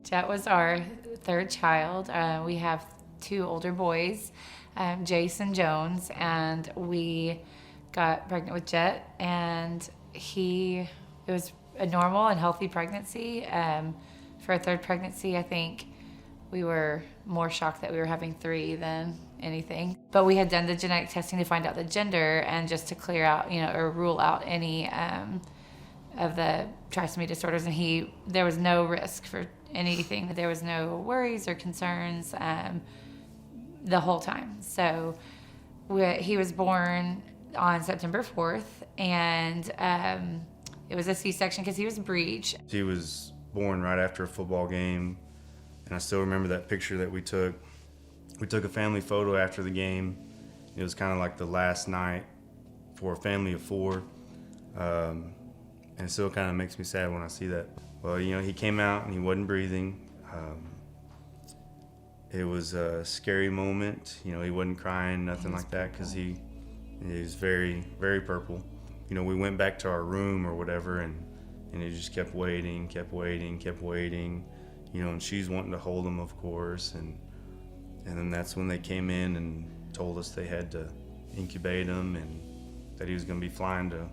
Jett was our third child. We have two older boys, Jason Jones, and we got pregnant with Jett, and it was a normal and healthy pregnancy. For a third pregnancy, I think we were more shocked that we were having three than anything. But we had done the genetic testing to find out the gender and just to clear out, or rule out any of the trisomy disorders. And there was no risk for anything. There was no worries or concerns the whole time. So he was born on September 4th, and it was a C-section because he was breech. He was born right after a football game, and I still remember that picture that we took. We took a family photo after the game. It was kind of like the last night for a family of four, and it still kind of makes me sad when I see that. Well, he came out and he wasn't breathing. It was a scary moment. He wasn't crying, nothing like that, because he was very, very purple. We went back to our room or whatever, and he just kept waiting, and she's wanting to hold him, of course, and then that's when they came in and told us they had to incubate him and that he was going to be flying to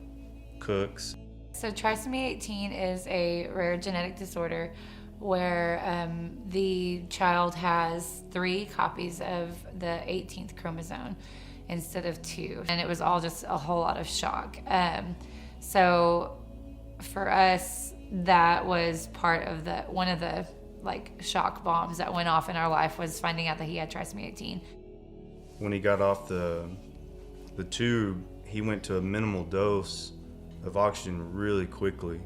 Cooks. So trisomy 18 is a rare genetic disorder where the child has 3 copies of the 18th chromosome instead of 2. And it was all just a whole lot of shock. So for us, that was part of one of the shock bombs that went off in our life, was finding out that he had trisomy 18. When he got off the tube, he went to a minimal dose of oxygen really quickly,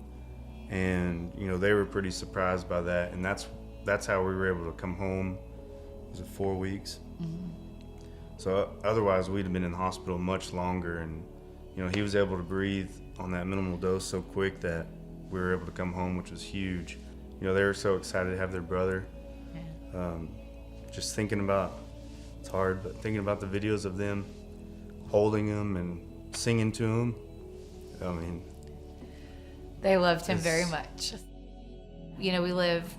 and they were pretty surprised by that, and that's how we were able to come home. Was it 4 weeks? Mm-hmm. So otherwise we'd have been in the hospital much longer, and he was able to breathe on that minimal dose so quick that we were able to come home, which was huge. They were so excited to have their brother. Yeah. Just thinking about, it's hard, but thinking about the videos of them holding him and singing to him, they loved him very much. We live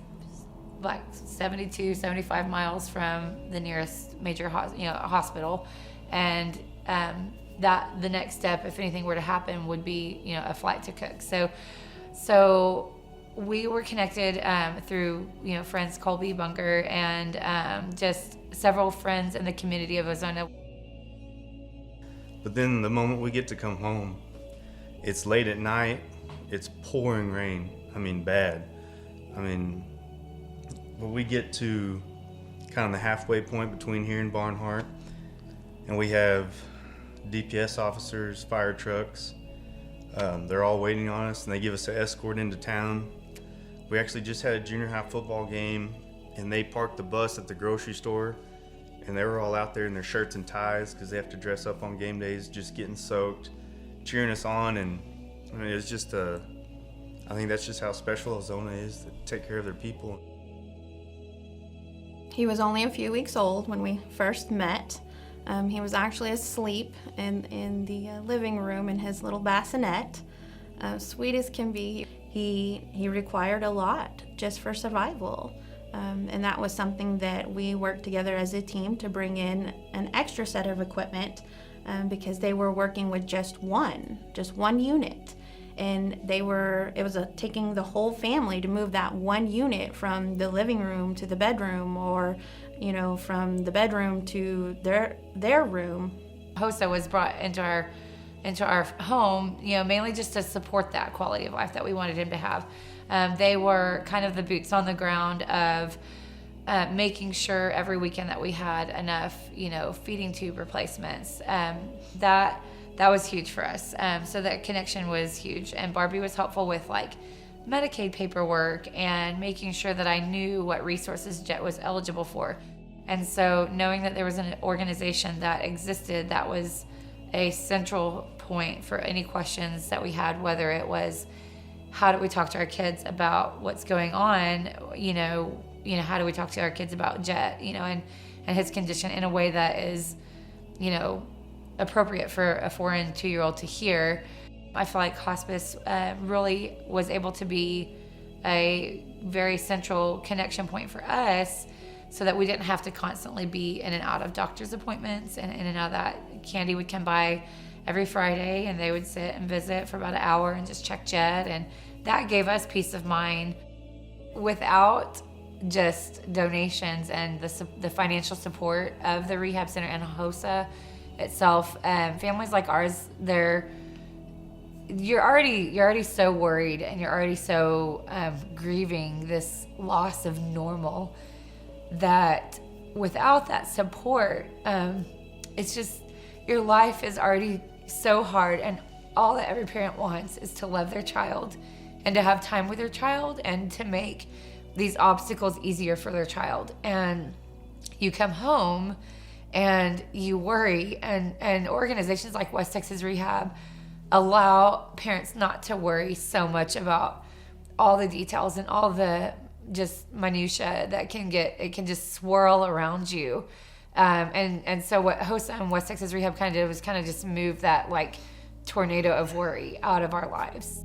72, 75 miles from the nearest major hospital, and that the next step, if anything were to happen, would be a flight to Cook. So we were connected through friends Colby Bunker and just several friends in the community of Ozona. But then the moment we get to come home, it's late at night, it's pouring rain, bad. When we get to kind of the halfway point between here and Barnhart, and we have DPS officers, fire trucks, they're all waiting on us, and they give us an escort into town. We actually just had a junior high football game, and they parked the bus at the grocery store, and they were all out there in their shirts and ties because they have to dress up on game days, just getting soaked, cheering us on. And it was just I think that's just how special Ozona is, to take care of their people. He was only a few weeks old when we first met. He was actually asleep in the living room in his little bassinet. Sweet as can be. He required a lot just for survival. And that was something that we worked together as a team to bring in an extra set of equipment because they were working with just one unit. And it was taking the whole family to move that one unit from the living room to the bedroom, or from the bedroom to their room. HOSA was brought into our home, mainly just to support that quality of life that we wanted him to have. They were kind of the boots on the ground of making sure every weekend that we had enough, feeding tube replacements. That was huge for us. So that connection was huge. And Barbie was helpful with Medicaid paperwork and making sure that I knew what resources Jett was eligible for. And so knowing that there was an organization that existed that was a central point for any questions that we had, whether it was how do we talk to our kids about what's going on, how do we talk to our kids about Jett, and his condition in a way that is, appropriate for a 4 and 2-year-old to hear. I feel like hospice really was able to be a very central connection point for us, so that we didn't have to constantly be in and out of doctor's appointments and in and out of that. Candy would come by every Friday, and they would sit and visit for about an hour and just check Jett, and that gave us peace of mind. Without just donations and the financial support of the rehab center and HOSA itself, families like ours, you're already so worried, and you're already so grieving this loss of normal, that without that support, it's just, your life is already so hard, and all that every parent wants is to love their child and to have time with their child and to make these obstacles easier for their child. And you come home and you worry, and organizations like West Texas Rehab allow parents not to worry so much about all the details and all the just minutia that can just swirl around you. And so what HOSA and West Texas Rehab kind of did was kind of just move that like tornado of worry out of our lives.